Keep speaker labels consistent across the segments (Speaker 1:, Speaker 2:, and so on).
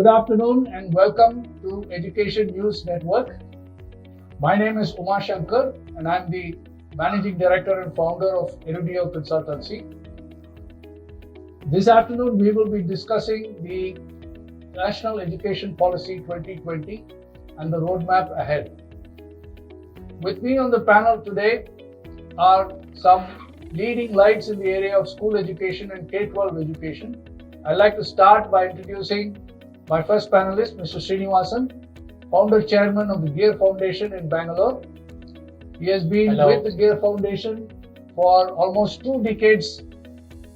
Speaker 1: Good afternoon and welcome to Education News Network. My name is Uma Shankar and I'm the Managing Director and Founder of Erudio Consultancy. This afternoon we will be discussing the National Education Policy 2020 and the roadmap ahead. With me on the panel today are some leading lights in the area of school education and K-12 education. I'd like to start by introducing my first panelist, Mr. Srinivasan, Founder Chairman of the GEAR Foundation in Bangalore. He has been with the GEAR Foundation for almost 2 decades,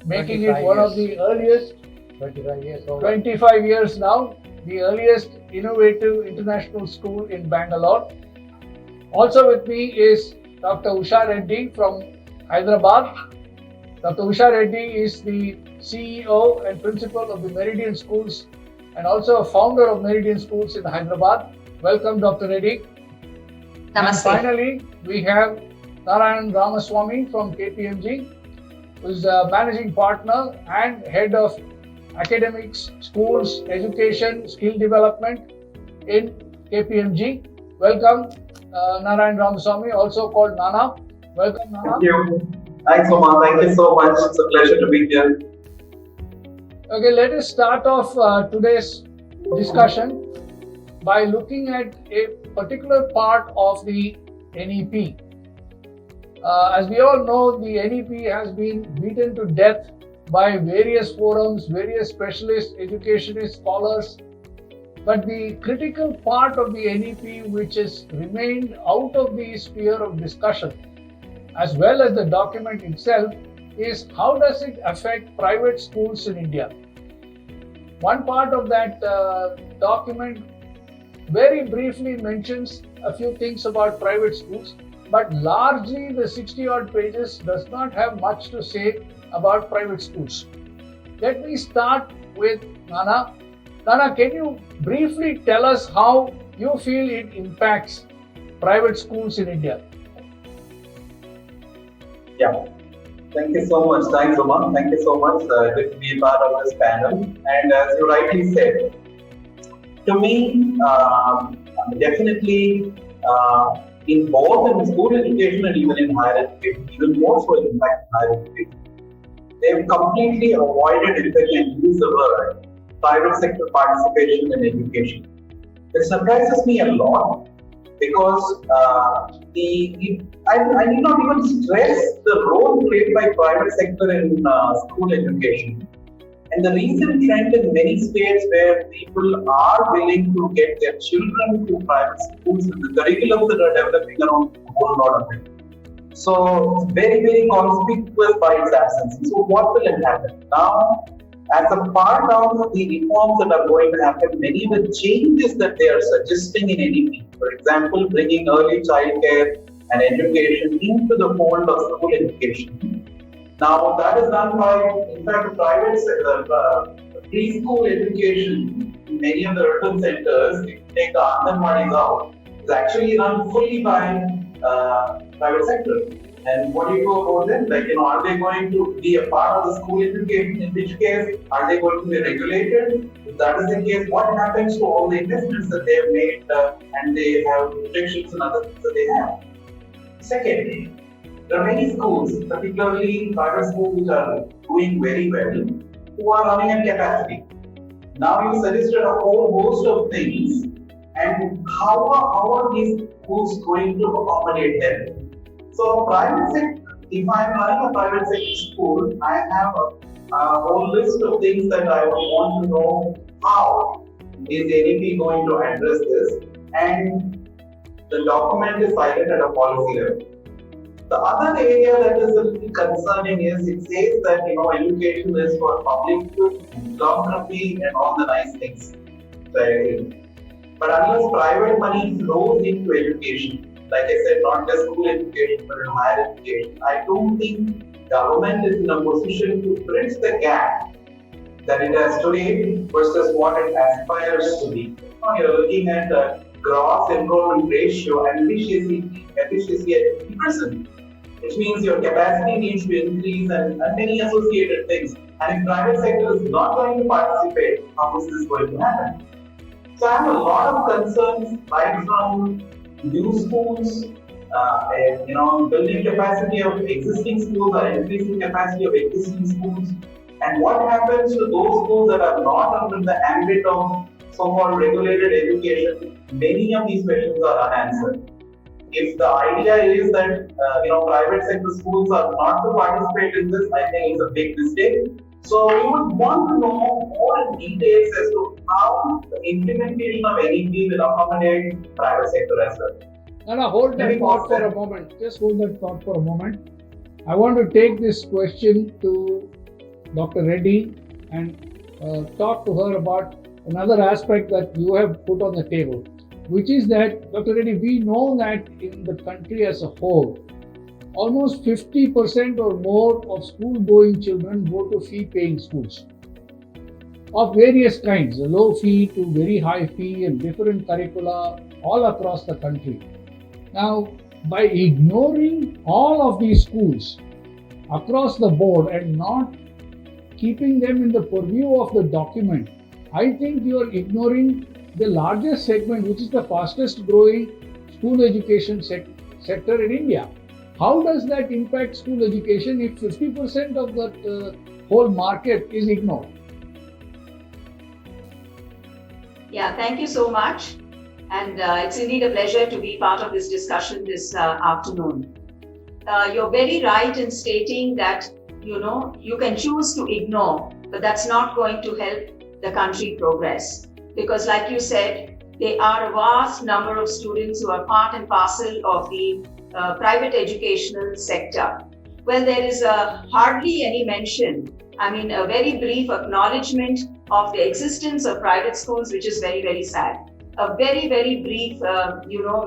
Speaker 1: making it one of the earliest, 25 years now, the earliest innovative international school in Bangalore. Also with me is Dr. Usha Reddy from Hyderabad. Dr. Usha Reddy is the CEO and Principal of the Meridian Schools and also a founder of Meridian Schools in Hyderabad. Welcome, Dr. Reddy.
Speaker 2: Namaste.
Speaker 1: And finally, we have Narayan Ramaswamy from KPMG, who is a managing partner and head of academics, schools, education, skill development in KPMG. Welcome, Narayan Ramaswamy, also called Nana. Welcome, Nana.
Speaker 3: Thank you. Thanks, Oma. Thank you so much. It's a pleasure to be here.
Speaker 1: Okay, let us start off today's discussion by looking at a particular part of the NEP. As we all know, the NEP has been beaten to death by various forums, various specialists, educationists, scholars. But the critical part of the NEP which has remained out of the sphere of discussion, as well as the document itself, is how does it affect private schools in India? One part of that document very briefly mentions a few things about private schools, but largely the 60-odd pages does not have much to say about private schools. Let me start with Nana. Nana, can you briefly tell us how you feel it impacts private schools in India?
Speaker 3: Yeah. Thank you so much. Thanks, Uma. Thank you so much. Good to be a part of this panel. And as you rightly said, to me, definitely in both in school education and even in higher education, even more so in fact higher education, they've completely avoided, if I can use the word, private sector participation in education. It surprises me a lot because I need not even stress the role played by private sector in school education. And the recent trend in many states where people are willing to get their children to private schools and the curriculums that are developing around a whole lot of it. So it's very, very conspicuous by its absence. So what will it happen? Now, as a part of the reforms that are going to happen, many of the changes that they are suggesting in NEP, for example, bringing early childcare and education into the fold of school education. Now, that is done by, in fact, private sector, preschool education in many of the urban centers, if you take the Anganwadis out, is actually run fully by private sector. And what do you go about them? Like, are they going to be a part of the school education? In which case, are they going to be regulated? If that is the case, what happens to all the investments that they have made and they have restrictions and other things that they have? Second, there are many schools, particularly private schools, which are doing very well, who are running at capacity. Now you suggested a whole host of things, and how are these schools going to accommodate them? So, private sector, if I am running a private sector school, I have a whole list of things that I would want to know how is NEP going to address this, and the document is silent at a policy level. The other area that is a little concerning is it says that education is for public good, philanthropy, and all the nice things. But unless private money flows into education, like I said, not just school education, but in higher education, I don't think government is in a position to bridge the gap that it has today versus what it aspires to be. You're looking at a gross enrollment ratio ambitiously at 50%, which means your capacity needs to increase and many associated things. And if private sector is not going to participate, how is this going to happen? So I have a lot of concerns right from new schools, building capacity of existing schools or increasing capacity of existing schools, and what happens to those schools that are not under the ambit of so-called regulated education. Many of these questions are unanswered. If the idea is that private sector schools are not to participate in this, I think it's a big mistake. So we would want to know more details as to how the implementation of NEP will accommodate private sector as well.
Speaker 1: Now, hold that thought for a moment. Just hold that thought for a moment. I want to take this question to Dr. Reddy and talk to her about another aspect that you have put on the table, which is that, Dr. Reddy, we know that in the country as a whole, almost 50% or more of school-going children go to fee-paying schools of various kinds, a low fee to very high fee and different curricula all across the country. Now, by ignoring all of these schools across the board and not keeping them in the purview of the document, I think you are ignoring the largest segment, which is the fastest growing school education sector in India. How does that impact school education if 50% of that whole market is ignored?
Speaker 2: Yeah, thank you so much. And it's indeed a pleasure to be part of this discussion this afternoon. You're very right in stating that, you can choose to ignore, but that's not going to help the country progress. Because like you said, there are a vast number of students who are part and parcel of the private educational sector. Well, there is hardly any mention, a very brief acknowledgement of the existence of private schools, which is very, very sad. A very, very brief,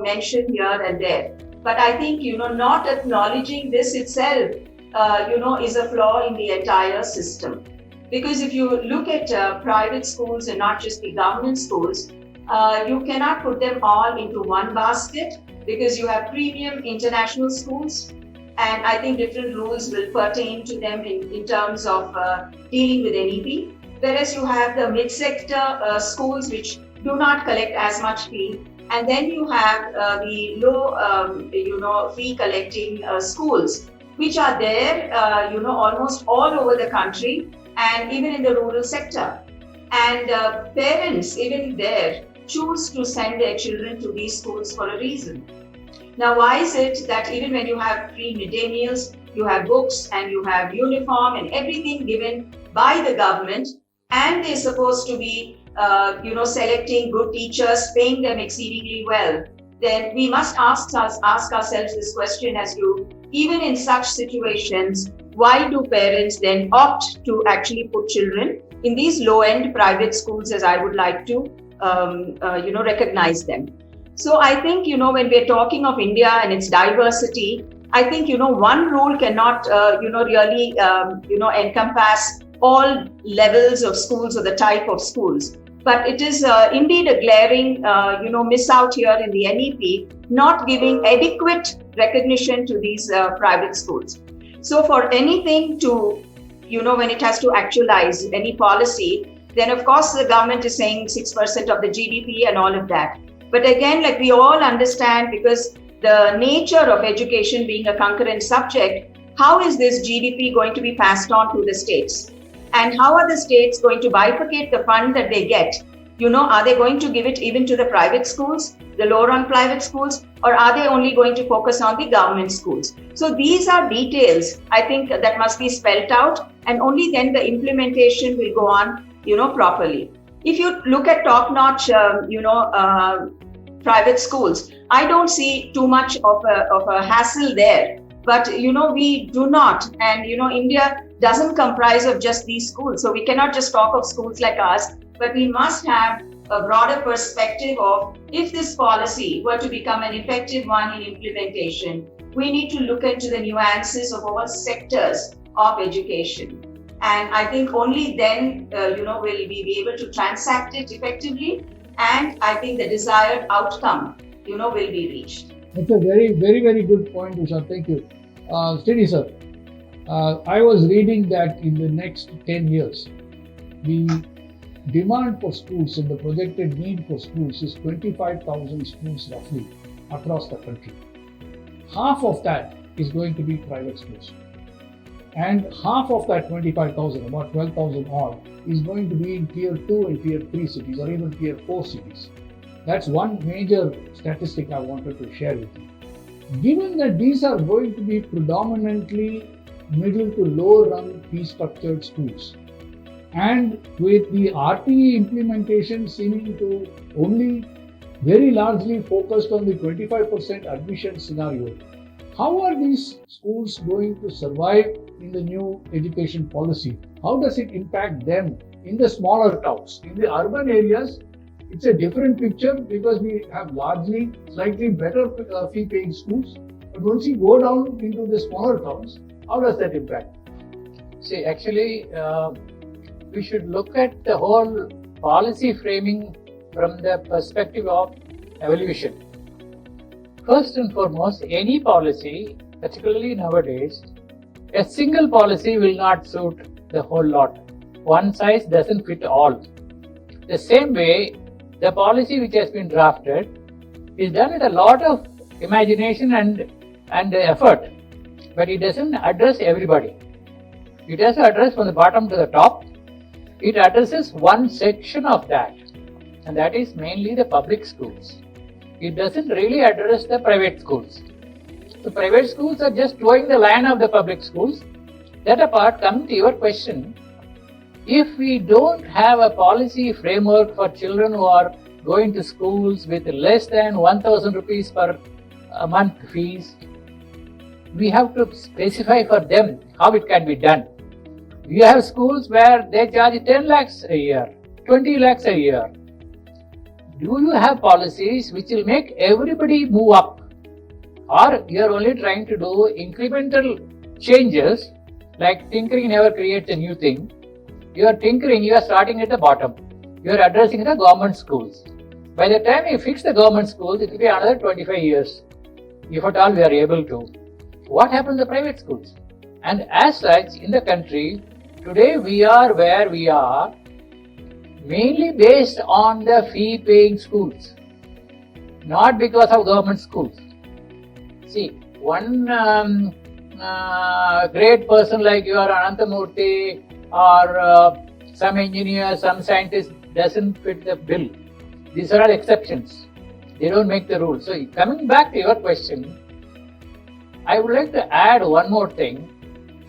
Speaker 2: mention here and there. But I think, not acknowledging this itself, is a flaw in the entire system. Because if you look at private schools and not just the government schools, you cannot put them all into one basket because you have premium international schools. And I think different rules will pertain to them in terms of dealing with NEP. Whereas you have the mid-sector schools which do not collect as much fee. And then you have the low, fee collecting schools, which are there, almost all over the country and even in the rural sector. And parents, even there, choose to send their children to these schools for a reason. Now, why is it that even when you have free midday meals, you have books and you have uniform and everything given by the government, and they're supposed to be selecting good teachers, paying them exceedingly well, then we must ask ourselves this question as to, even in such situations, why do parents then opt to actually put children in these low-end private schools, as I would like to, recognize them? So I think, when we're talking of India and its diversity, I think, one rule cannot, really, encompass all levels of schools or the type of schools. But it is indeed a glaring, miss out here in the NEP, not giving adequate recognition to these private schools. So for anything to, when it has to actualize any policy, then of course the government is saying 6% of the GDP and all of that. But again, like we all understand, because the nature of education being a concurrent subject, how is this GDP going to be passed on to the states? And how are the states going to bifurcate the fund that they get? Are they going to give it even to the private schools, the lower-run private schools, or are they only going to focus on the government schools? So these are details, I think, that must be spelled out, and only then the implementation will go on, properly. If you look at top-notch, private schools, I don't see too much of a hassle there. But, we do not. And, India doesn't comprise of just these schools. So we cannot just talk of schools like ours, but we must have a broader perspective of, if this policy were to become an effective one in implementation, we need to look into the nuances of all sectors of education. And I think only then, will we be able to transact it effectively. And I think the desired outcome, will be reached.
Speaker 1: That's a very, very, very good point, Usha. Thank you. Srini sir, I was reading that in the next 10 years, the demand for schools and the projected need for schools is 25,000 schools roughly across the country. Half of that is going to be private schools. And half of that 25,000, about 12,000 odd, is going to be in tier 2 and tier 3 cities or even tier 4 cities. That's one major statistic I wanted to share with you. Given that these are going to be predominantly middle to low rung fee structured schools, and with the RTE implementation seeming to only very largely focused on the 25% admission scenario, how are these schools going to survive in the new education policy? How does it impact them in the smaller towns? In the urban areas, it's a different picture because we have largely slightly better fee paying schools. But once you go down into the smaller towns, how does that impact?
Speaker 4: See, actually, we should look at the whole policy framing from the perspective of evolution. First and foremost, any policy, particularly nowadays, a single policy will not suit the whole lot. One size doesn't fit all. The same way, the policy which has been drafted is done with a lot of imagination and effort, but it doesn't address everybody. It does address from the bottom to the top. It addresses one section of that, and that is mainly the public schools. It doesn't really address the private schools. The private schools are just towing the line of the public schools. That apart, coming to your question, if we don't have a policy framework for children who are going to schools with less than 1,000 rupees per month fees, we have to specify for them how it can be done. You have schools where they charge 10 lakhs a year, 20 lakhs a year. Do you have policies which will make everybody move up? Or you are only trying to do incremental changes, like tinkering never creates a new thing. You are tinkering, you are starting at the bottom. You are addressing the government schools. By the time you fix the government schools, it will be another 25 years, if at all we are able to. What happens to the private schools? And as such, in the country, today we are where we are, mainly based on the fee-paying schools, not because of government schools. See, one great person like you or Ananthamurthy or some engineer, some scientist doesn't fit the bill. These are all exceptions. They don't make the rules. So coming back to your question, I would like to add one more thing.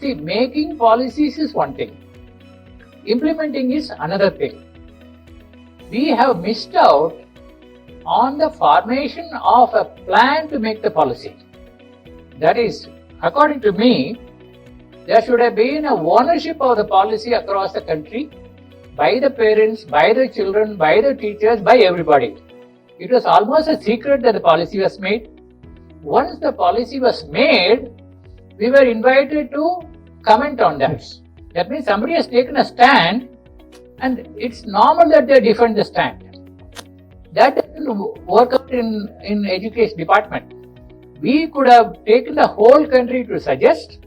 Speaker 4: See, making policies is one thing. Implementing is another thing. We have missed out on the formation of a plan to make the policy. That is, according to me, there should have been a ownership of the policy across the country by the parents, by the children, by the teachers, by everybody. It was almost a secret that the policy was made. Once the policy was made, we were invited to comment on that.
Speaker 1: Yes.
Speaker 4: That means somebody has taken a stand, and it's normal that they defend the stand. That doesn't work out in education department. We could have taken the whole country to suggest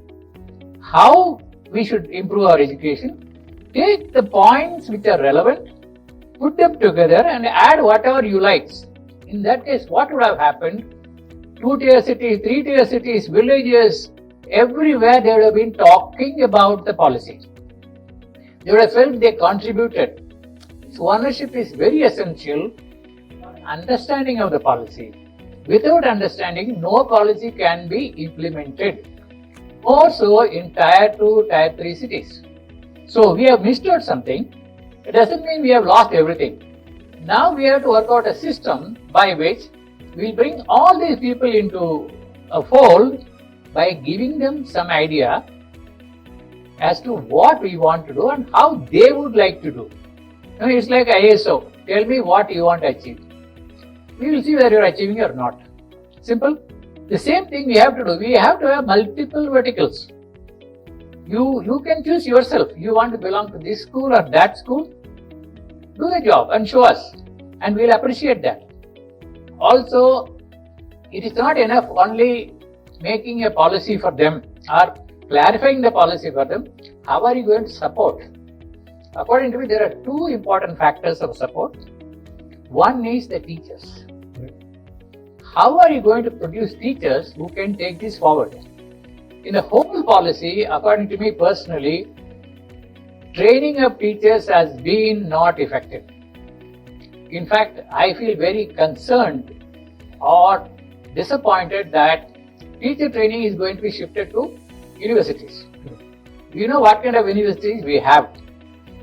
Speaker 4: how we should improve our education, take the points which are relevant, put them together and add whatever you like. In that case, what would have happened? 2-tier cities, 3-tier cities, villages, everywhere they would have been talking about the policy. They would have felt they contributed. So ownership is very essential. Understanding of the policy. Without understanding, no policy can be implemented. More so in Tier 2, Tier 3 cities. So we have missed out something. It doesn't mean we have lost everything. Now we have to work out a system by which we bring all these people into a fold by giving them some idea as to what we want to do and how they would like to do. You know, it's like ISO. Tell me what you want to achieve. We will see whether you are achieving or not. Simple. The same thing we have to do. We have to have multiple verticals. You can choose yourself. You want to belong to this school or that school? Do the job and show us. And we'll appreciate that. Also, it is not enough only making a policy for them or clarifying the policy for them. How are you going to support? according to me, there are two important factors of support. One is the teachers. How are you going to produce teachers who can take this forward? In the whole policy, according to me personally, training of teachers has been not effective. In fact, I feel very concerned or disappointed that teacher training is going to be shifted to universities. You know what kind of universities we have.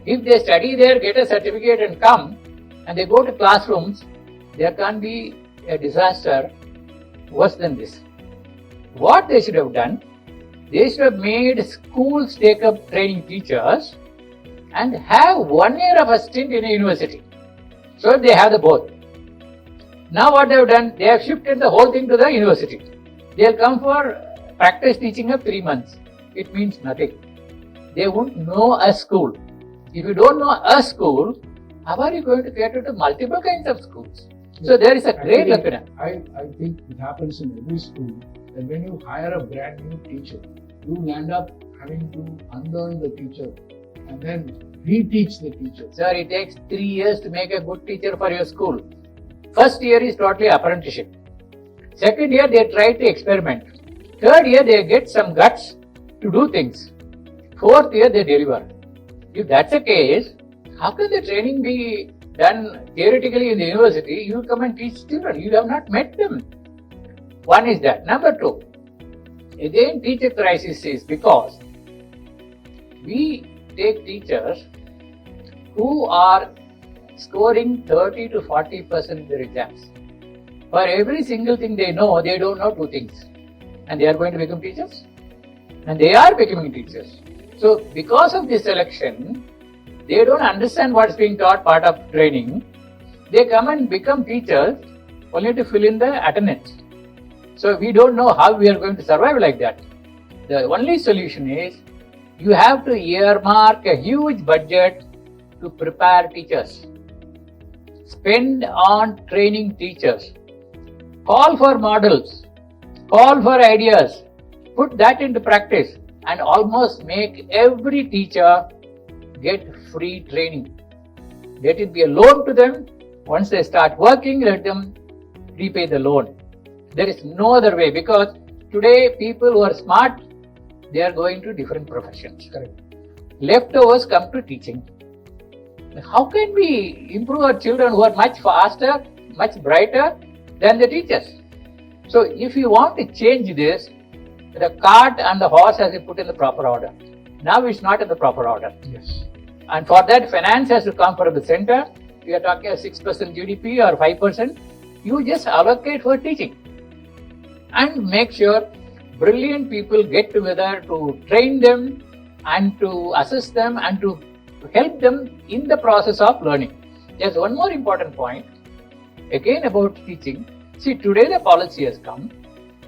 Speaker 4: If they study there, get a certificate and come, and they go to classrooms, there can be a disaster worse than this. What they should have done, they should have made schools take up training teachers and have 1 year of a stint in a university. So they have the both. Now what they have done, they have shifted the whole thing to the university. They'll come for practice teaching of 3 months. It means nothing. They won't know a school. If you don't know a school, how are you going to cater to multiple kinds of schools? So there is a great lacuna.
Speaker 1: I think it happens in every school that when you hire a brand new teacher, you end up having to unlearn the teacher and then reteach the teacher.
Speaker 4: Sir, it takes 3 years to make a good teacher for your school. First year is totally apprenticeship. Second year, they try to experiment. Third year, they get some guts to do things. Fourth year, they deliver. If that's the case, how can the training be done theoretically in the university? You come and teach children. You have not met them. One is that. Number two, again, teacher crisis is because we take teachers who are scoring 30 to 40% in their exams. For every single thing they know, they don't know two things. And they are going to become teachers. And they are becoming teachers. So, because of this selection, they don't understand what's being taught part of training. They come and become teachers only to fill in the attendance. So, we don't know how we are going to survive like that. The only solution is you have to earmark a huge budget to prepare teachers. Spend on training teachers. Call for models. Call for ideas. Put that into practice and almost make every teacher get free training. Let it be a loan to them. Once they start working, let them repay the loan. There is no other way because today people who are smart, they are going to different professions.
Speaker 1: Correct.
Speaker 4: Leftovers come to teaching. How can we improve our children who are much faster, much brighter than the teachers? So if you want to change this, the cart and the horse has to be put in the proper order. Now it's not in the proper order.
Speaker 1: Yes.
Speaker 4: And for that, finance has to come from the center. We are talking of 6% GDP or 5%. You just allocate for teaching. And make sure brilliant people get together to train them and to assist them and to help them in the process of learning. There's one more important point, again about teaching. See, today the policy has come.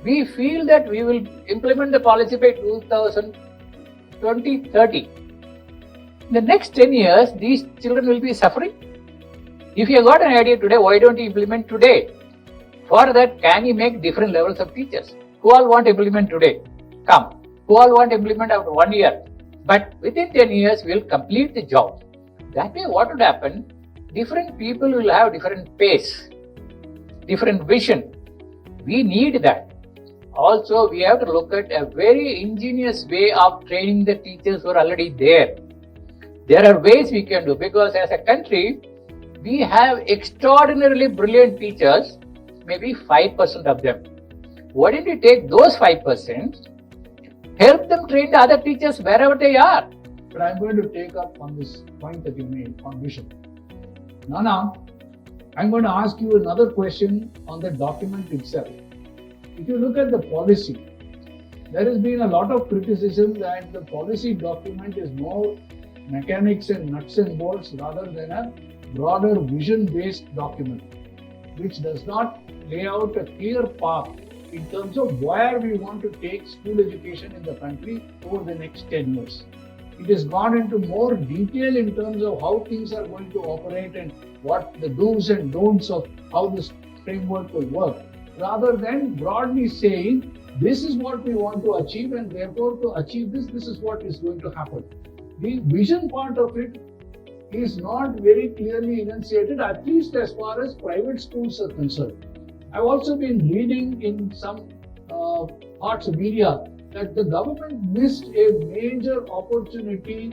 Speaker 4: We feel that we will implement the policy by 2030. In the next 10 years, these children will be suffering. If you have got an idea today, why don't you implement today? For that, can you make different levels of teachers? Who all want to implement today? Come. Who all want to implement after 1 year? But within 10 years, we will complete the job. That way, what would happen? Different people will have different pace, different vision. We need that. Also, we have to look at a very ingenious way of training the teachers who are already there. There are ways we can do because as a country, we have extraordinarily brilliant teachers, maybe 5% of them. Why don't you take those 5%, help them train the other teachers wherever they are?
Speaker 1: But I'm going to take up on this point that you made on vision. Now, I'm going to ask you another question on the document itself. If you look at the policy, there has been a lot of criticism that the policy document is more mechanics and nuts and bolts rather than a broader vision-based document, which does not lay out a clear path in terms of where we want to take school education in the country over the next 10 years. It has gone into more detail in terms of how things are going to operate and what the do's and don'ts of how this framework will work, rather than broadly saying, this is what we want to achieve and therefore to achieve this, this is what is going to happen. The vision part of it is not very clearly enunciated, at least as far as private schools are concerned. I've also been reading in some parts of media that the government missed a major opportunity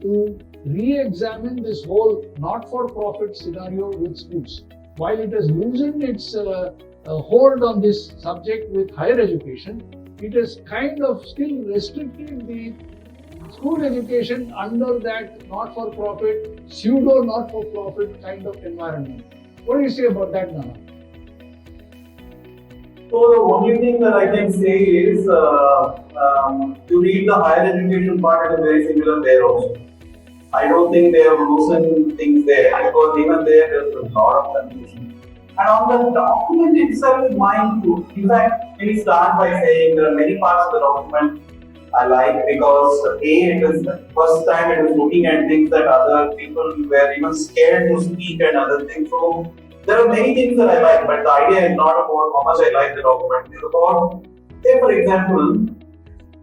Speaker 1: to re-examine this whole not-for-profit scenario with schools. While it has loosened its hold on this subject with higher education, it has kind of still restricted the school education under that not-for-profit, pseudo-not-for-profit kind of environment. What do you say about that, Nana?
Speaker 3: So the only thing that I can say is, to read the higher education part, it is very similar there also. I don't think they have loosened things there, because even there's a lot of confusion. And on the document itself, mine too. In fact, let me start by saying there are many parts of the document I like, because it is the first time it is looking at things that other people were even scared to speak and other things. So there are many things that I like, but the idea is not about how much I like the document. It's about, say for example,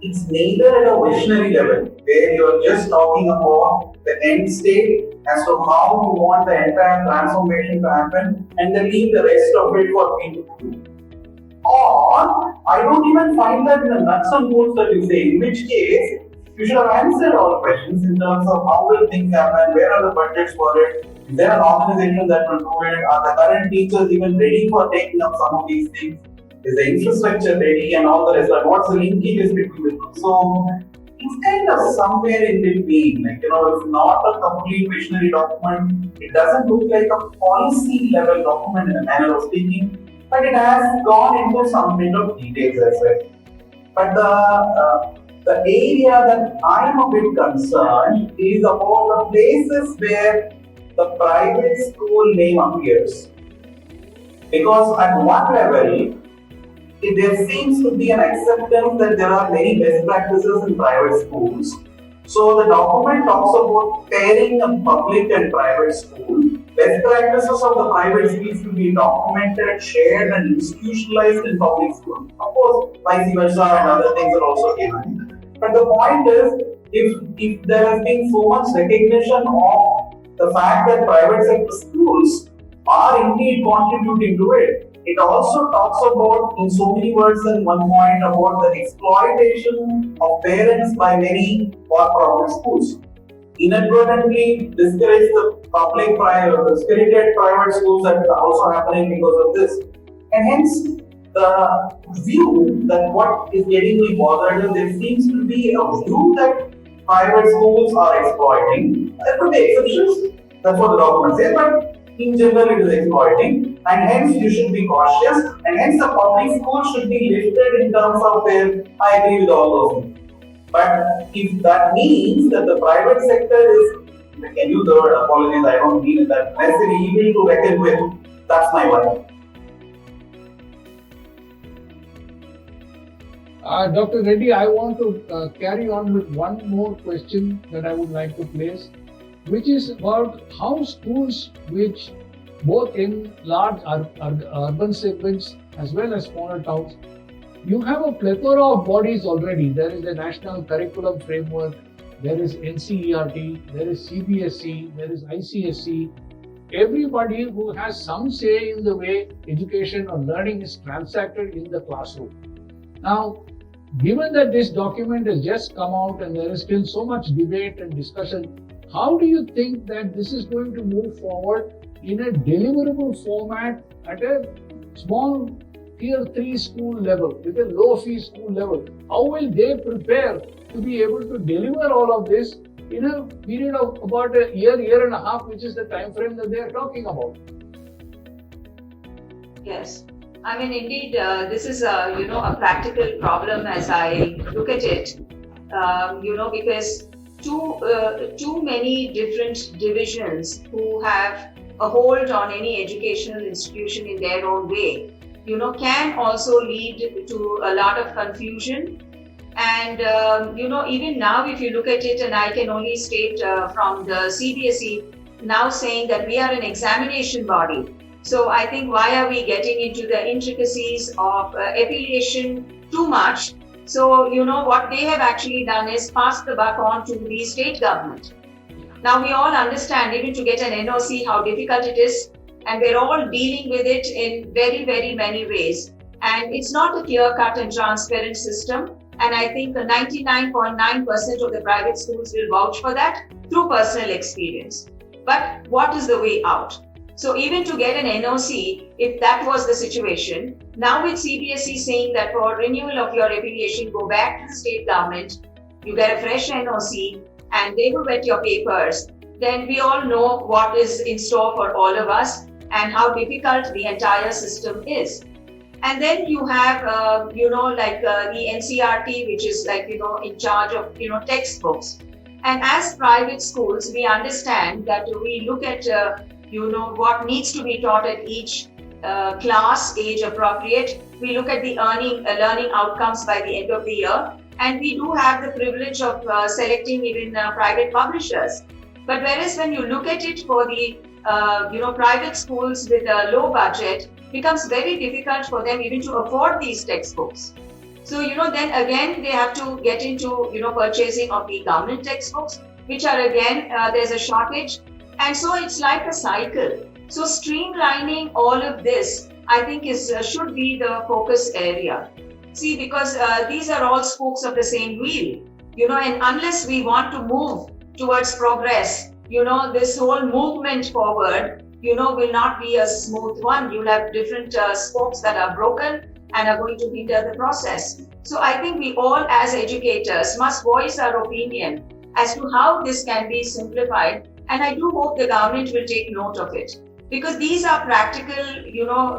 Speaker 3: it's neither at a visionary level where you're just talking about the end state as to how you want the entire transformation to happen and then leave the rest of it for people to do. Or I don't even find that in the nuts and bolts that you say, in which case you should have answered all questions in terms of how will things happen, where are the budgets for it, is there an organization that will do it, are the current teachers even ready for taking up some of these things, is the infrastructure ready and all the rest, and what's the linkages between the two. So it's kind of somewhere in between, like, it's not a complete visionary document, it doesn't look like a policy level document in a manner of speaking, but it has gone into some bit of details as well. But the area that I am a bit concerned is about the places where the private school name appears. Because at one level, there seems to be an acceptance that there are many best practices in private schools. So the document talks about pairing a public and private school. Best practices of the private schools to be documented, shared, and institutionalized in public schools. Of course, vice versa and other things are also given. But the point is, if there has been so much recognition of the fact that private sector schools are indeed contributing to it, it also talks about, in so many words in one point, about the exploitation of parents by many for-profit schools. Inadvertently discourage the spirited private schools that are also happening because of this. And hence, the view that what is getting me bothered is there seems to be a view that private schools are exploiting. There could be exceptions, that's what the document says, but in general it is exploiting, and hence you should be cautious, and hence the public school should be lifted in terms of their, I agree with all those things. But if that means that the private sector is, I can use the word, apologies, I don't mean it that necessarily evil to reckon with, that's my worry.
Speaker 1: Dr. Reddy, I want to carry on with one more question that I would like to place, which is about how schools, which both in large urban segments as well as smaller towns, you have a plethora of bodies already. There is a National Curriculum Framework, there is NCERT, there is CBSE, there is ICSE. Everybody who has some say in the way education or learning is transacted in the classroom. Now, given that this document has just come out and there is still so much debate and discussion, how do you think that this is going to move forward in a deliverable format at a small tier 3 school level, with a low fee school level? How will they prepare to be able to deliver all of this in a period of about a year and a half, which is the time frame that they are talking about?
Speaker 2: Yes. I mean, indeed, this is a practical problem as I look at it, because too many different divisions who have a hold on any educational institution in their own way, can also lead to a lot of confusion. And, even now, if you look at it, and I can only state from the CBSE now saying that we are an examination body. So I think, why are we getting into the intricacies of affiliation too much? So, what they have actually done is pass the buck on to the state government. Now we all understand even to get an NOC how difficult it is, and we're all dealing with it in very, very many ways. And it's not a clear-cut and transparent system. And I think 99.9% of the private schools will vouch for that through personal experience. But what is the way out? So even to get an NOC, if that was the situation, now with CBSE saying that for renewal of your affiliation, go back to the state government, you get a fresh NOC, and they will vet your papers, then we all know what is in store for all of us and how difficult the entire system is. And then you have, the NCRT, which is in charge of, textbooks. And as private schools, we understand that we look at, what needs to be taught at each class, age appropriate. We look at the learning outcomes by the end of the year. And we do have the privilege of selecting even private publishers. But whereas when you look at it for the, private schools with a low budget, becomes very difficult for them even to afford these textbooks. So, then again, they have to get into, purchasing of the government textbooks, which are again, there's a shortage. And so it's like a cycle. So streamlining all of this, I think should be the focus area. See, because these are all spokes of the same wheel, and unless we want to move towards progress, this whole movement forward, will not be a smooth one. You'll have different spokes that are broken and are going to hinder the process. So I think we all as educators must voice our opinion as to how this can be simplified. And I do hope the government will take note of it. Because these are practical,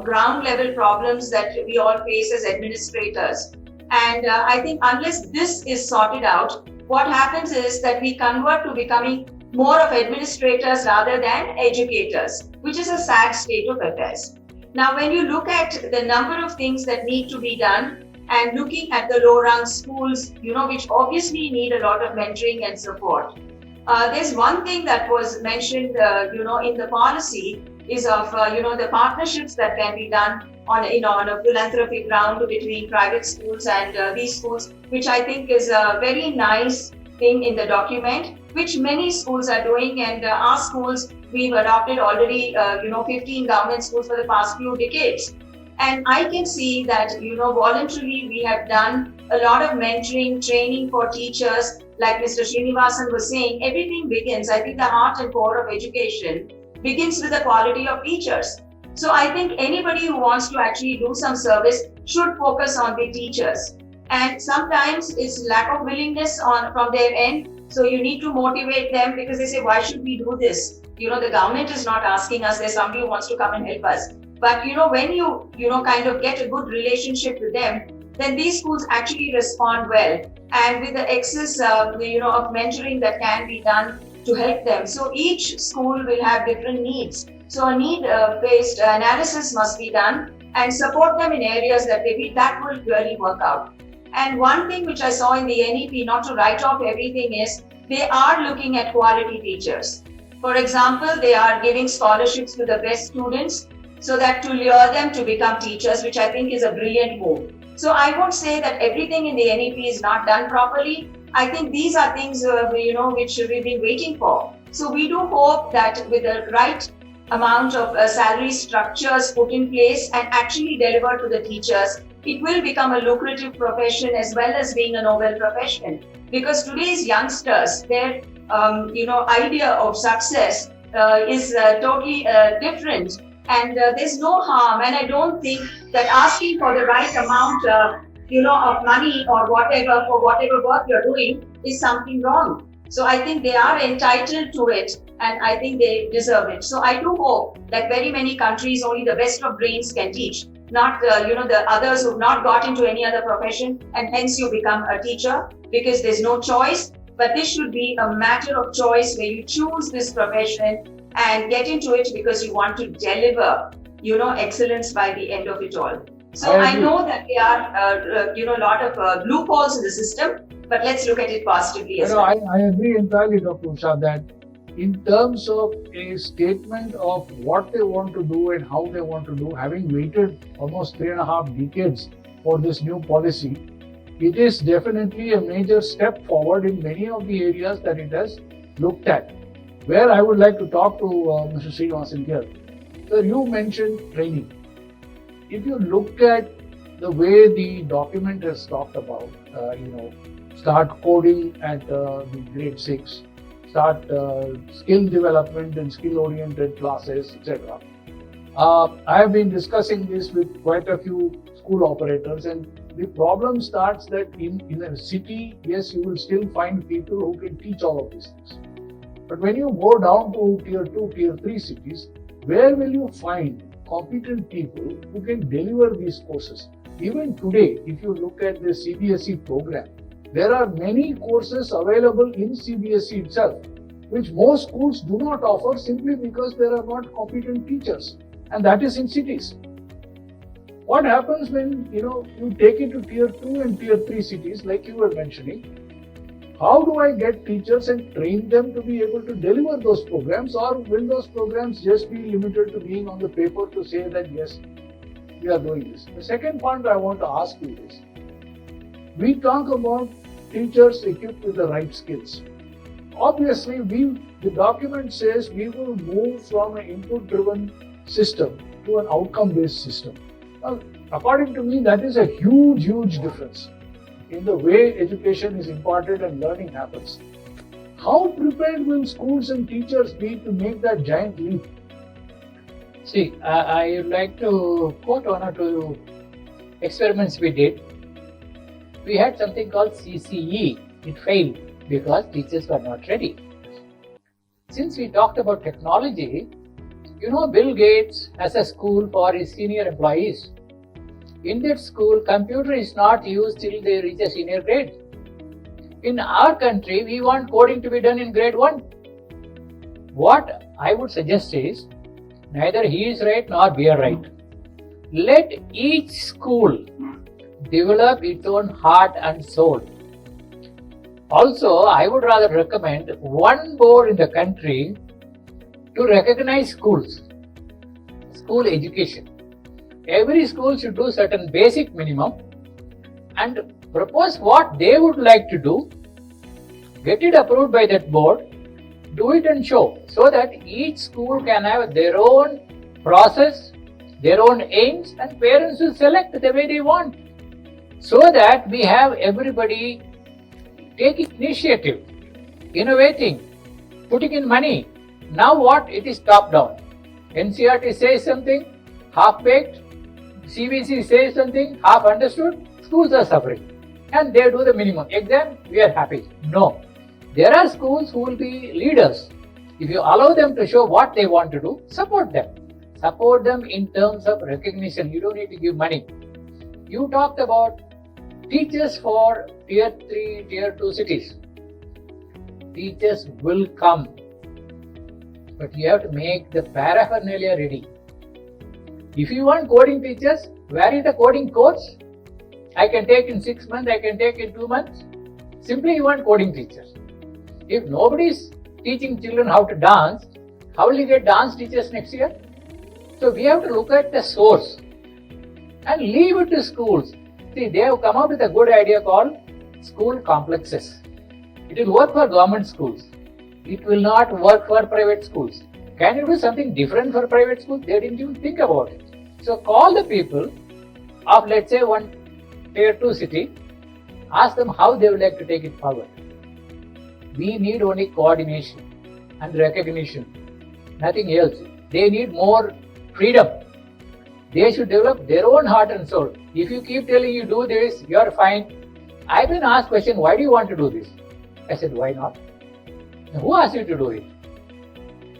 Speaker 2: ground level problems that we all face as administrators. And I think unless this is sorted out, what happens is that we convert to becoming more of administrators rather than educators, which is a sad state of affairs. Now, when you look at the number of things that need to be done and looking at the low-rung schools, which obviously need a lot of mentoring and support, there's one thing that was mentioned, in the policy is of, the partnerships that can be done on a philanthropic ground between private schools and these schools, which I think is a very nice thing in the document, which many schools are doing. And our schools, we've adopted already, 15 government schools for the past few decades. And I can see that, voluntarily we have done a lot of mentoring, training for teachers. Like Mr. Srinivasan was saying, everything begins, I think the heart and core of education begins with the quality of teachers. So I think anybody who wants to actually do some service should focus on the teachers. And sometimes it's lack of willingness from their end. So you need to motivate them because they say, why should we do this? The government is not asking us, there's somebody who wants to come and help us. But when you kind of get a good relationship with them, then these schools actually respond well. And with the excess, of mentoring that can be done to help them. So each school will have different needs. So a need-based analysis must be done and support them in areas that that will really work out. And one thing which I saw in the NEP, not to write off everything, is they are looking at quality teachers. For example, they are giving scholarships to the best students so that to lure them to become teachers, which I think is a brilliant move. So I won't say that everything in the NEP is not done properly. I think these are things, which we've been waiting for. So we do hope that with the right amount of salary structures put in place and actually delivered to the teachers, it will become a lucrative profession as well as being a noble profession. Because today's youngsters, their idea of success is totally different. And there's no harm. And I don't think that asking for the right amount of money or whatever for whatever work you're doing is something wrong. So I think they are entitled to it and I think they deserve it. So I do hope that very many countries, only the best of brains can teach, not the others who've not got into any other profession and hence you become a teacher because there's no choice. But this should be a matter of choice where you choose this profession and get into it because you want to deliver, excellence by the end of it all. So I know that there are, a lot of loopholes in the system, but let's look at it positively as well.
Speaker 1: I agree entirely, Dr. Usha, that in terms of a statement of what they want to do and how they want to do, having waited almost 3.5 decades for this new policy, it is definitely a major step forward in many of the areas that it has looked at. where I would like to talk to Mr. Srinivasan here. Sir, you mentioned training. If you look at the way the document has talked about, start coding at the grade 6, start skill development and skill-oriented classes, etc. I have been discussing this with quite a few school operators, and the problem starts that in a city, yes, you will still find people who can teach all of these things. But when you go down to tier 2, tier 3 cities, where will you find competent people who can deliver these courses? Even today, if you look at the CBSE program, there are many courses available in CBSE itself, which most schools do not offer simply because there are not competent teachers, and that is in cities. What happens when you take it to tier 2 and tier 3 cities, like you were mentioning? How do I get teachers and train them to be able to deliver those programs, or will those programs just be limited to being on the paper to say that yes, we are doing this? The second point I want to ask you is, we talk about teachers equipped with the right skills. Obviously, the document says we will move from an input-driven system to an outcome-based system. Well, according to me, that is a huge difference in the way education is imparted and learning happens. How prepared will schools and teachers be to make that giant leap?
Speaker 4: See, I would like to quote one or two experiments we did. We had something called CCE. It failed because teachers were not ready. Since we talked about technology, Bill Gates has a school for his senior employees. In that school, computer is not used till they reach a senior grade. In our country, we want coding to be done in grade 1. What I would suggest is, neither he is right nor we are right. Let each school develop its own heart and soul. Also, I would rather recommend one board in the country to recognize schools, school education. Every school should do certain basic minimum and propose what they would like to do, get it approved by that board, do it and show, so that each school can have their own process, their own aims, and parents will select the way they want, so that we have everybody taking initiative, innovating, putting in money. Now what? It is top down. NCERT says something, half-baked. CBSE says something, half understood. Schools are suffering. And they do the minimum. Exam, we are happy. No. There are schools who will be leaders. If you allow them to show what they want to do, support them. Support them in terms of recognition. You don't need to give money. You talked about teachers for tier 3, tier 2 cities. Teachers will come. But you have to make the paraphernalia ready. If you want coding teachers, where is the coding course? I can take in 6 months, I can take in 2 months. Simply you want coding teachers. If nobody is teaching children how to dance, how will you get dance teachers next year? So we have to look at the source and leave it to schools. See, they have come up with a good idea called school complexes. It will work for government schools. It will not work for private schools. Can you do something different for private schools? They didn't even think about it. So call the people of, let's say, one tier 2 city, ask them how they would like to take it forward. We need only coordination and recognition, nothing else. They need more freedom. They should develop their own heart and soul. If you keep telling you do this, you are fine. I've been asked question, why do you want to do this? I said, why not? Who asked you to do it?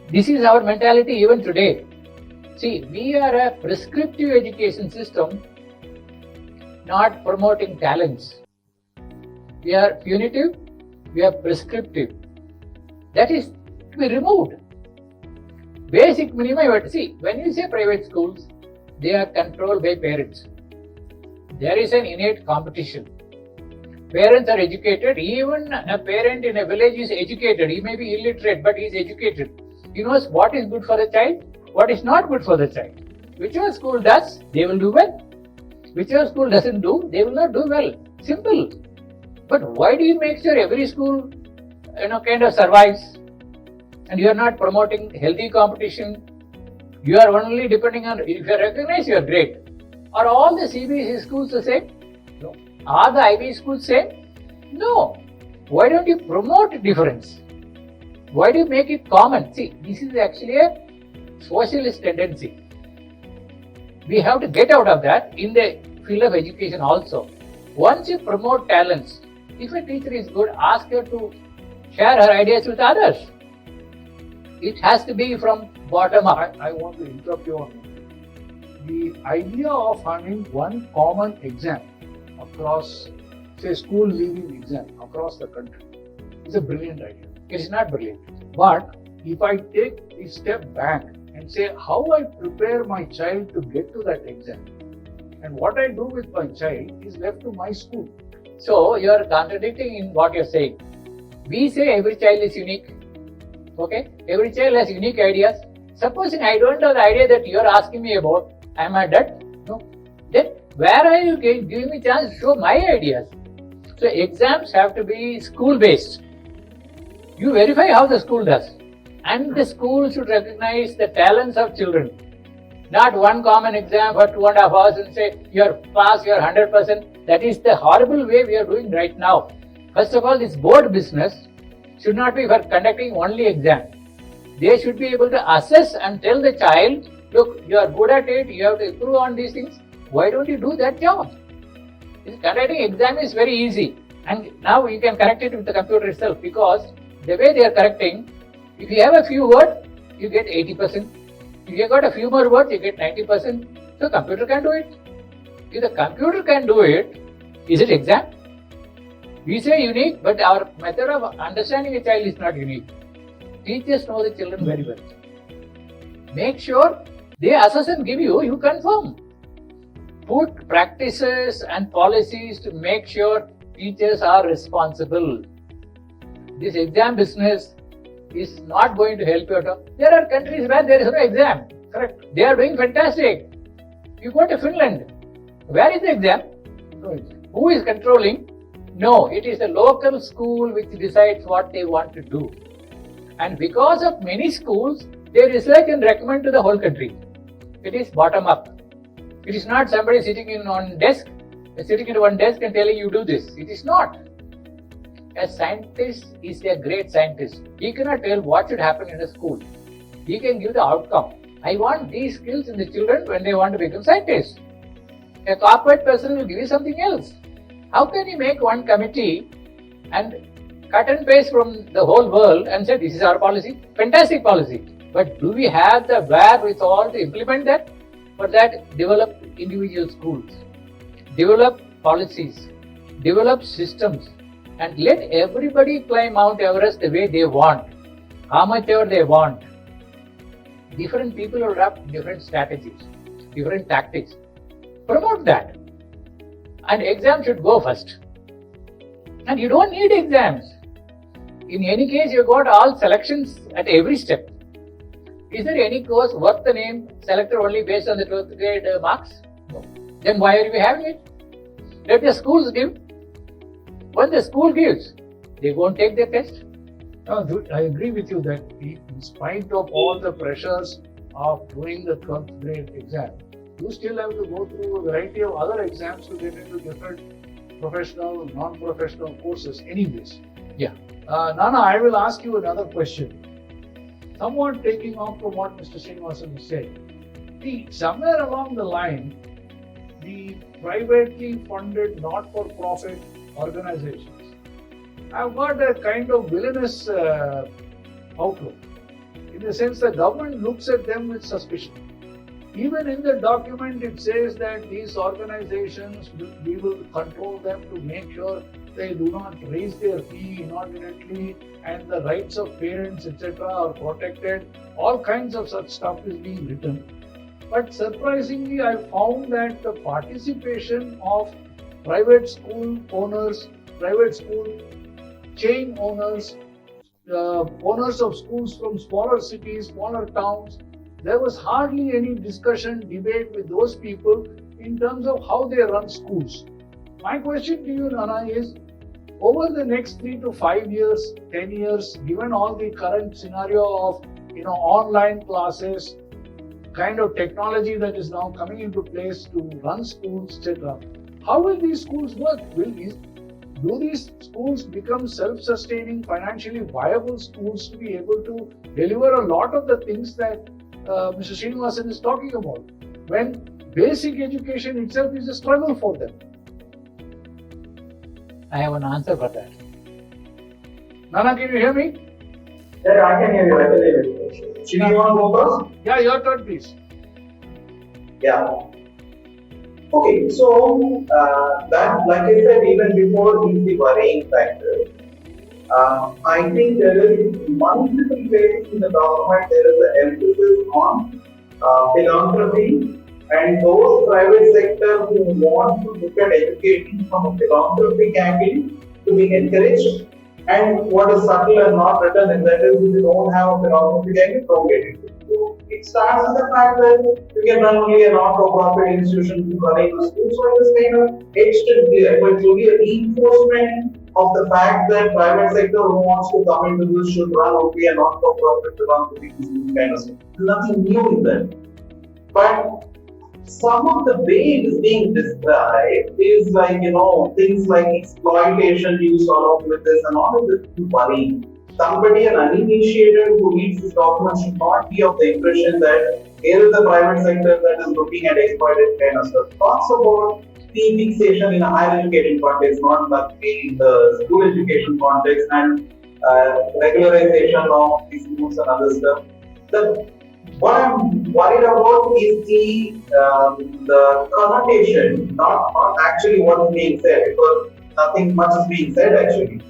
Speaker 4: This is our mentality even today. See, we are a prescriptive education system, not promoting talents. We are punitive, we are prescriptive. That is to be removed. Basic minimum, you have to see, when you say private schools, they are controlled by parents. There is an innate competition. Parents are educated. Even a parent in a village is educated. He may be illiterate, but he is educated. He knows what is good for the child, what is not good for the child. Whichever school does, they will do well. Whichever school doesn't do, they will not do well. Simple. But why do you make sure every school, kind of survives? and you are not promoting healthy competition. You are only depending on, if you are recognized, you are great. Are all the CBSE schools the same? No. Are the IB schools same? No. Why don't you promote difference? Why do you make it common? See, this is actually a socialist tendency. We have to get out of that in the field of education also. Once you promote talents, if a teacher is good, ask her to share her ideas with others. It has to be from bottom up.
Speaker 1: I want to interrupt you on the idea of having one common exam across, say, school leaving exam across the country is a brilliant idea.
Speaker 4: It is not brilliant.
Speaker 1: But if I take a step back and say how I prepare my child to get to that exam and what I do with my child is left to my school.
Speaker 4: So you are contradicting in what you are saying. We say every child is unique. Okay? Every child has unique ideas. Supposing I don't have the idea that you are asking me about, am I dead? No. Then where are you giving me chance to show my ideas? So exams have to be school based. You verify how the school does. And the school should recognize the talents of children. Not one common exam for 2.5 hours and say you are pass, you are 100%. That is the horrible way we are doing right now. First of all, this board business should not be for conducting only exam. They should be able to assess and tell the child, look, you are good at it, you have to improve on these things. Why don't you do that job? Conducting exam is very easy. And now you can correct it with the computer itself, because the way they are correcting, if you have a few words, you get 80%. If you got a few more words, you get 90%. So computer can do it. If the computer can do it, is it exam? We say unique, but our method of understanding a child is not unique. Teachers know the children very well. Make sure they assess and give you, you confirm. Put practices and policies to make sure teachers are responsible. This exam business is not going to help you at all. There are countries where there is no exam. Correct. They are doing fantastic. You go to Finland. Where is the exam?
Speaker 1: No exam.
Speaker 4: Who is controlling? No, it is the local school which decides what they want to do. And because of many schools, they research and recommend to the whole country. It is bottom up. It is not somebody sitting in one desk and telling you do this. It is not. A scientist is a great scientist. He cannot tell what should happen in a school. He can give the outcome. I want these skills in the children when they want to become scientists. A corporate person will give you something else. How can you make one committee and cut and paste from the whole world and say this is our policy? Fantastic policy. But do we have the wherewithal to implement that? For that, develop individual schools, develop policies, develop systems, and let everybody climb Mount Everest the way they want, how much ever they want. Different people will have different strategies, different tactics. Promote that. And exams should go first. And you don't need exams. In any case, you got all selections at every step. Is there any course worth the name selected only based on the 12th grade marks? No. Then why are we having it? Let the schools give. When the school gives, they won't take their test.
Speaker 1: I agree with you that in spite of all the pressures of doing the 12th grade exam, you still have to go through a variety of other exams to get into different professional, non-professional courses anyways.
Speaker 4: Yeah.
Speaker 1: Nana, I will ask you another question. Somewhat taking off from what Mr. Srinivasan said. See, somewhere along the line, the privately funded, not-for-profit organizations have got a kind of villainous outlook. In the sense the government looks at them with suspicion. Even in the document it says that these organizations, we will control them to make sure they do not raise their fee inordinately and the rights of parents etc. are protected. All kinds of such stuff is being written. But surprisingly, I found that the participation of private school owners, private school chain owners, owners of schools from smaller cities, smaller towns, there was hardly any discussion, debate with those people in terms of how they run schools. My question to you, Nana, is over the next 3 to 5 years, 10 years, given all the current scenario of online classes, kind of technology that is now coming into place to run schools, etc. How will these schools work? Do these schools become self-sustaining, financially viable schools to be able to deliver a lot of the things that Mr. Srinivasan is talking about, when basic education itself is a struggle for them?
Speaker 4: I have an answer for that.
Speaker 1: Nana, can you hear me?
Speaker 3: Yeah, I can hear you. Should you want to go first?
Speaker 1: Yeah, your turn, please.
Speaker 3: Yeah. Okay, so that, like I said, even before is the worrying factor. I think there is multiple ways in the document. There is an emphasis on philanthropy, and those private sector who want to look at education from a philanthropic angle to be encouraged. And what is subtle and not written is that if you don't have a philanthropic angle, don't get into it. So it starts with the fact that you can run only a not-for-profit institution running the school. So it is kind of etched in there, but it's only a reinforcement of the fact that private sector who wants to come into this should run only a not-for-profit philanthropic institution kind of stuff. There's nothing new in that. But some of the way it is being described is like, things like exploitation used along with this, and all of this is worrying. Somebody, an uninitiated who reads this document, should not be of the impression that here is the private sector that is looking at exploited kind of stuff. Talks about fee fixation in a higher education context, not in the school education context, and regularization of these schools and other stuff. What I'm worried about is the connotation, not actually what is being said, because nothing much is being said actually.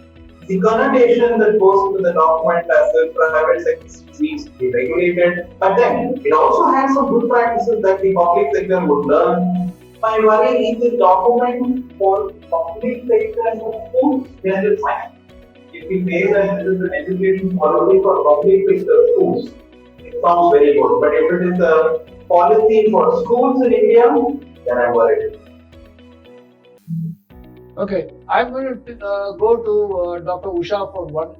Speaker 3: The connotation that goes into the document as the private sector needs to be regulated, but then it also has some good practices that the public sector would learn. My worry is the document for public sector and for schools, then it's fine. If we say that this is an education policy for public sector schools, it sounds very good. But if it is a policy for schools in India, then I'm worried.
Speaker 1: Okay, I'm going to go to Dr. Usha for one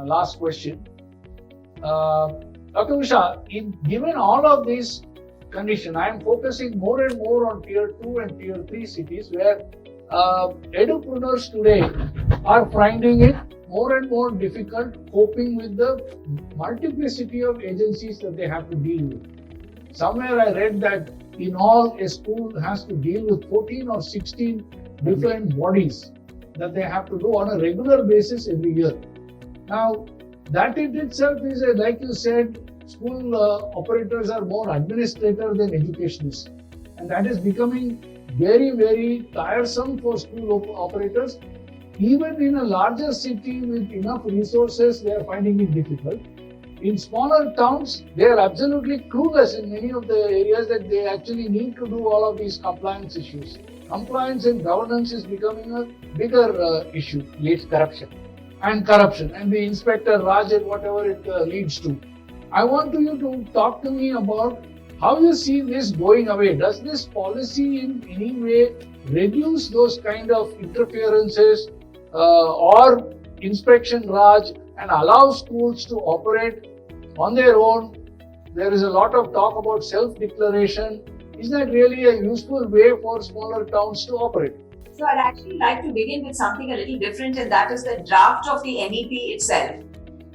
Speaker 1: last question. Dr. Usha, given all of these conditions, I am focusing more and more on tier 2 and tier 3 cities where edupreneurs today are finding it more and more difficult coping with the multiplicity of agencies that they have to deal with. Somewhere I read that in all, a school has to deal with 14 or 16 different bodies that they have to do on a regular basis every year. Now, that in itself is, like you said, school operators are more administrators than educationists. And that is becoming very, very tiresome for school operators. Even in a larger city with enough resources, they are finding it difficult. In smaller towns, they are absolutely clueless in many of the areas that they actually need to do all of these compliance issues. Compliance and governance is becoming a bigger issue.
Speaker 4: Leads corruption.
Speaker 1: And corruption, and the inspector Raj and whatever it leads to. I want you to talk to me about how you see this going away. Does this policy in any way reduce those kind of interferences or inspection Raj and allow schools to operate on their own? There is a lot of talk about self-declaration. Is that really a useful way for smaller towns to operate?
Speaker 2: So I'd actually like to begin with something a little different, and that is the draft of the NEP itself.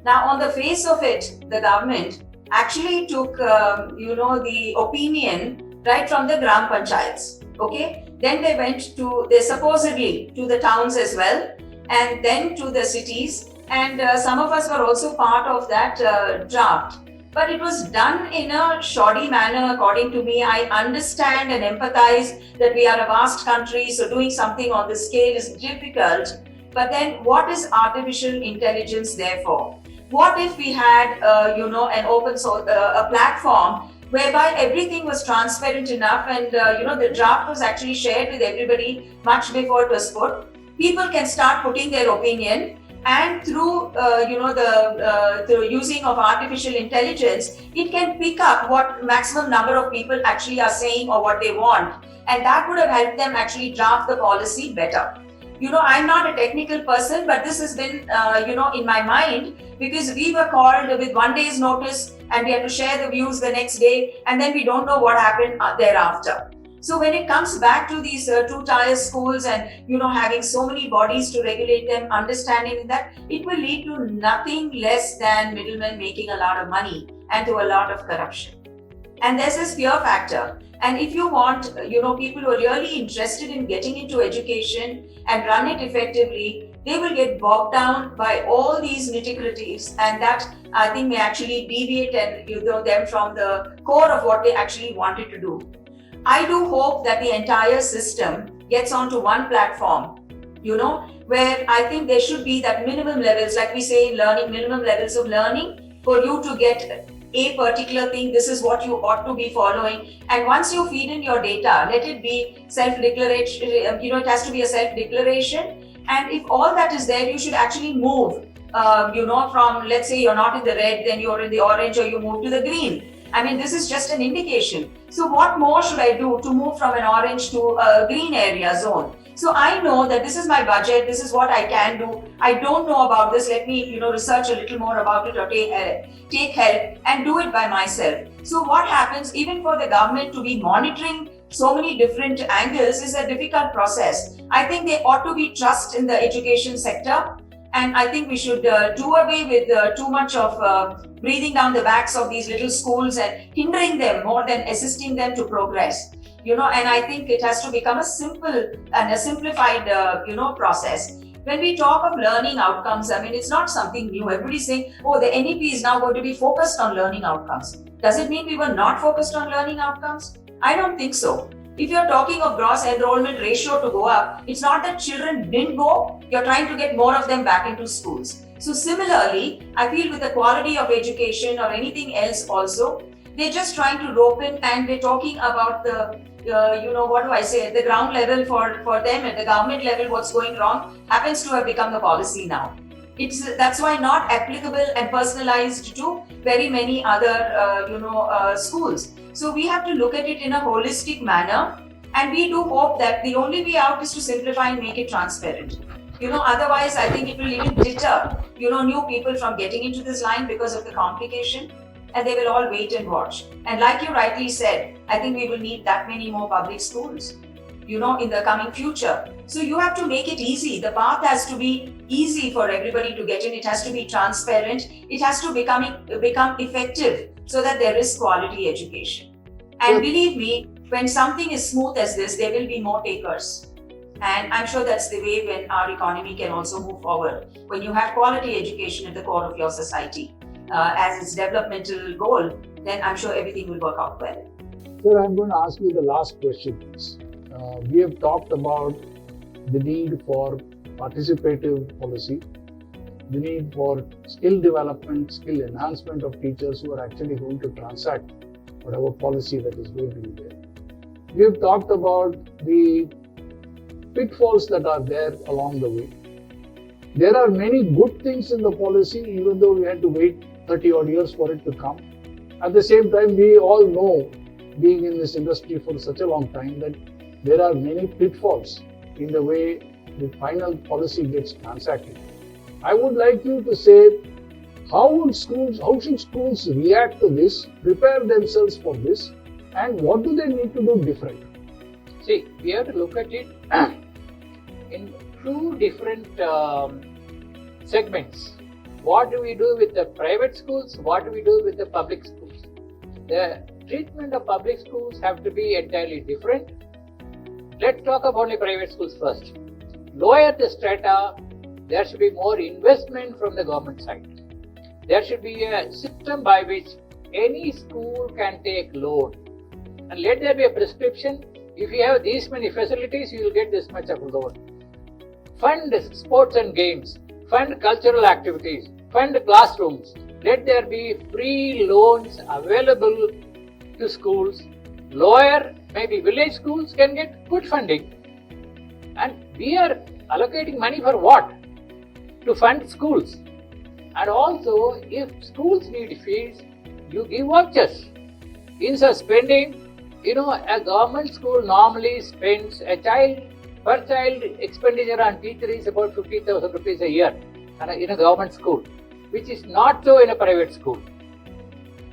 Speaker 2: Now, on the face of it, the government actually took, the opinion right from the Gram Panchayats. Okay, then they went supposedly to the towns as well, and then to the cities. And some of us were also part of that draft. But it was done in a shoddy manner, according to me. I understand and empathize that we are a vast country, so doing something on this scale is difficult. But then what is artificial intelligence there for? What if we had, an open source, a platform whereby everything was transparent enough and, the draft was actually shared with everybody much before it was put. People can start putting their opinion, and through the using of artificial intelligence, it can pick up what maximum number of people actually are saying or what they want, and that would have helped them actually draft the policy better. I'm not a technical person, but this has been, in my mind, because we were called with 1 day's notice and we had to share the views the next day, and then we don't know what happened thereafter. So when it comes back to these two-tier schools and, having so many bodies to regulate them, understanding that it will lead to nothing less than middlemen making a lot of money and to a lot of corruption. And there's this fear factor. And if you want, people who are really interested in getting into education and run it effectively, they will get bogged down by all these nitty-gritties, and that I think may actually deviate and them from the core of what they actually wanted to do. I do hope that the entire system gets onto one platform, where I think there should be that minimum levels, like we say in learning, minimum levels of learning for you to get a particular thing. This is what you ought to be following. And once you feed in your data, let it be self-declaration, it has to be a self-declaration. And if all that is there, you should actually move, from, let's say you're not in the red, then you're in the orange, or you move to the green. I mean, this is just an indication. So what more should I do to move from an orange to a green area zone? So I know that this is my budget, this is what I can do. I don't know about this. Let me, research a little more about it or take help and do it by myself. So what happens, even for the government to be monitoring so many different angles, is a difficult process. I think there ought to be trust in the education sector. And I think we should do away with too much of breathing down the backs of these little schools and hindering them more than assisting them to progress. And I think it has to become a simple and a simplified, process. When we talk of learning outcomes, I mean, it's not something new. Everybody's saying, oh, the NEP is now going to be focused on learning outcomes. Does it mean we were not focused on learning outcomes? I don't think so. If you're talking of gross enrollment ratio to go up, it's not that children didn't go, you're trying to get more of them back into schools. So similarly, I feel with the quality of education or anything else also, they're just trying to rope in, and they're talking about the, the ground level for them, at the government level, what's going wrong happens to have become the policy now. That's why not applicable and personalized to very many other, schools. So we have to look at it in a holistic manner, and we do hope that the only way out is to simplify and make it transparent. Otherwise I think it will even deter, new people from getting into this line because of the complication, and they will all wait and watch. And like you rightly said, I think we will need that many more public schools, in the coming future. So you have to make it easy. The path has to be easy for everybody to get in. It has to be transparent. It has to become effective so that there is quality education. And believe me, when something is smooth as this, there will be more takers. And I'm sure that's the way when our economy can also move forward. When you have quality education at the core of your society as its developmental goal, then I'm sure everything will work out well.
Speaker 1: Sir, I'm going to ask you the last question. We have talked about the need for participative policy, the need for skill development, skill enhancement of teachers who are actually going to transact whatever policy that is going to be there. We have talked about the pitfalls that are there along the way. There are many good things in the policy, even though we had to wait 30 odd years for it to come. At the same time, we all know, being in this industry for such a long time, that there are many pitfalls in the way the final policy gets transacted. I would like you to say, how should schools react to this, prepare themselves for this, and what do they need to do different?
Speaker 4: See, we have to look at it in two different segments. What do we do with the private schools? What do we do with the public schools? The treatment of public schools have to be entirely different. Let's talk about the private schools first. Lower the strata, there should be more investment from the government side. There should be a system by which any school can take loan. And let there be a prescription. If you have these many facilities, you will get this much of loan. Fund sports and games. Fund cultural activities. Fund classrooms. Let there be free loans available to schools. Lower, maybe village schools can get good funding. And we are allocating money for what? To fund schools. And also, if schools need fees, you give vouchers. Instead of spending, a government school normally spends, a child per child expenditure on teacher is about 50,000 rupees a year in a government school, which is not so in a private school.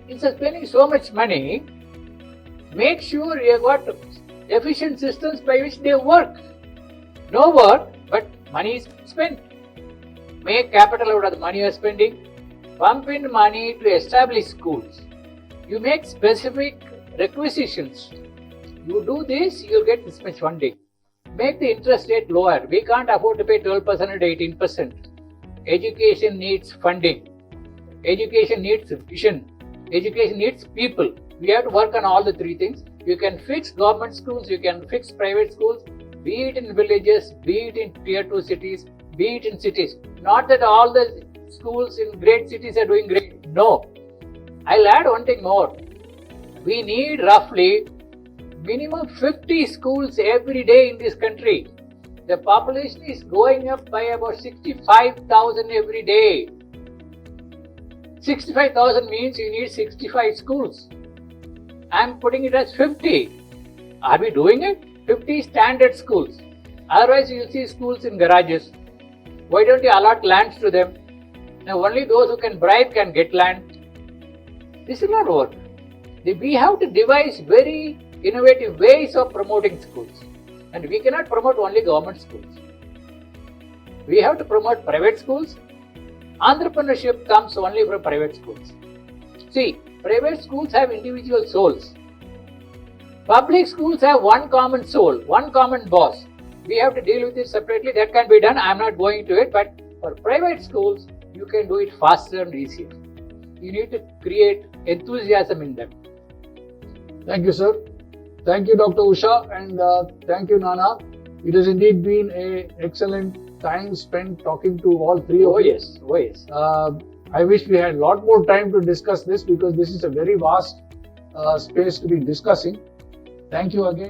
Speaker 4: Instead of spending so much money, make sure you have got efficient systems by which they work. No work, but money is spent. Make capital out of the money you are spending. Pump in money to establish schools. You make specific requisitions. You do this, you will get this much funding. Make the interest rate lower. We can't afford to pay 12% and 18%. Education needs funding. Education needs vision. Education needs people. We have to work on all the three things. You can fix government schools, you can fix private schools, be it in villages, be it in tier 2 cities, be it in cities. Not that all the schools in great cities are doing great. No. I'll add one thing more. We need roughly minimum 50 schools every day in this country. The population is going up by about 65,000 every day. 65,000 means you need 65 schools. I am putting it as 50. Are we doing it? 50 standard schools. Otherwise, you will see schools in garages. Why don't you allot lands to them? Now, only those who can bribe can get land. This will not work. We have to devise very innovative ways of promoting schools. And we cannot promote only government schools. We have to promote private schools. Entrepreneurship comes only from private schools. See, private schools have individual souls. Public schools have one common soul, one common boss. We have to deal with it separately. That can be done. I am not going to it. But for private schools, you can do it faster and easier. You need to create enthusiasm in them.
Speaker 1: Thank you, sir. Thank you, Dr. Usha, and thank you, Nana. It has indeed been an excellent time spent talking to all three of you.
Speaker 4: Oh yes.
Speaker 1: I wish we had a lot more time to discuss this because this is a very vast space to be discussing. Thank you again.